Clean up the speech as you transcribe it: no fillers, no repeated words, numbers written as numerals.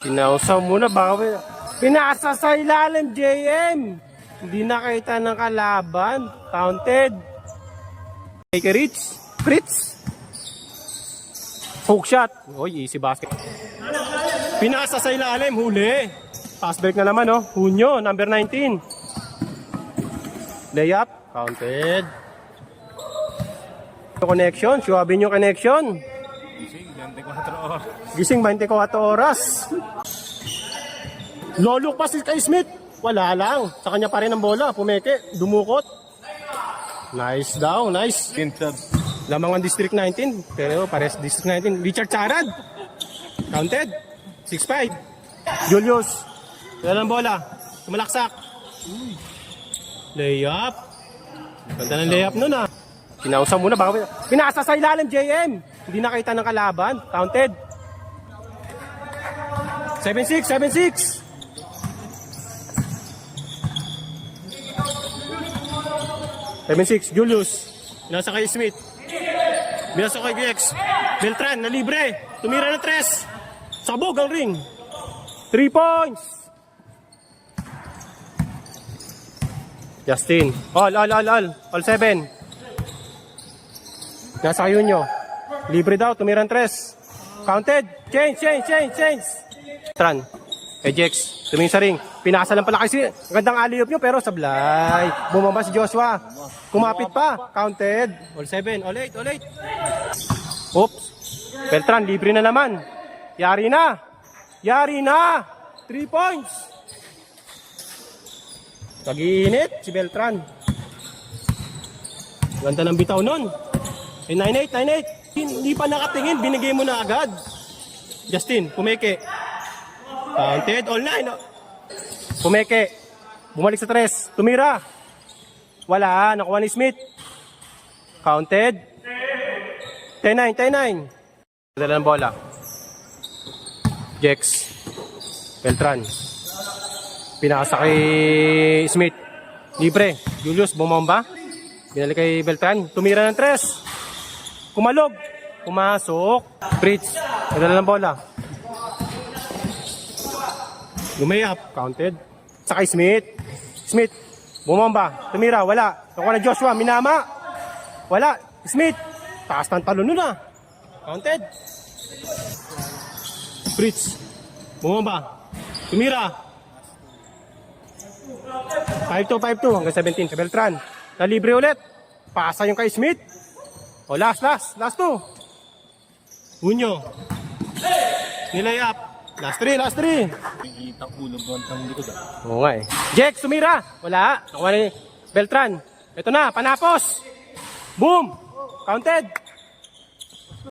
Sinausaw muna, baka pinasa sa ilalim, JM. Hindi nakita ng kalaban. Counted. Take a reach. Fritz. Hook shot. Oy, easy basket. Pinasa sa ilalim, huli. Pass break na naman, oh. Hunyo, number 19. Layup. Counted. Connection. Suwabin yung connection. Gising 24 oras. Lolok pa si kay Smith. Wala lang. Sa kanya pa rin ang bola. Pumeke. Dumukot. Nice daw. Nice. Lamangan District 19. Pero pares District 19. Richard Charad. Counted. 6-5. Julius. Wala ng bola. Tumalaksak. Layup. Ganda ng layup nun ah. Kinausa muna. Baka pinasa sa ilalim, JM. Hindi nakita ng kalaban. Counted. 7-6. 7-6. 7-6. Julius. Binasa kay Smith. Binasa kay Gex. Beltran na libre. Tumira ng 3. Sabog ang ring. 3 points. Justin. All 7. Nasa kayo nyo. Libre daw. Tumira ng 3. Counted. Change. Tran. Ejex. Tumingin sa ring. Pinasa lang pala kasi. Magandang alley-oop nyo pero sablay. Bumaba si Joshua. Kumapit pa. Counted. All 7. All 8. Oops. Beltran. Libre na naman. Yari na. 3 points. Pag-iinit si Beltran. Ganda ng bitaw nun. 9-8. Hindi pa nakatingin. Binigay mo na agad. Justin. Pumeke. Counted. All 9. Pumeke. Bumalik sa 3. Tumira. Wala. Nakuha ni Smith. Counted. 10-9. Dala ng bola. Jex. Beltran. Pinasa kay Smith. Libre. Julius. Bumomba. Binalik kay Beltran. Tumira ng 3. Kumalog. Pumasok. Fritz. Dala ng bola. Lumayap. Counted. Sa kay Smith. Smith. Bumomba. Tumira. Wala. Nakuha na Joshua. Minama. Wala. Smith. Taas ng talon nun ah. Counted. Fritz. Bumomba. Tumira. 5-2 hanggang 17. Sa Beltran. Nalibre ulit. Pasa yung kay Smith. O last 2. Unyo. Nilayap. Last 3. Itang ulo bantang likod ah. Oo nga eh. Jex, sumira. Wala. Nakuha ni Beltran. Ito na, panapos. Boom. Counted.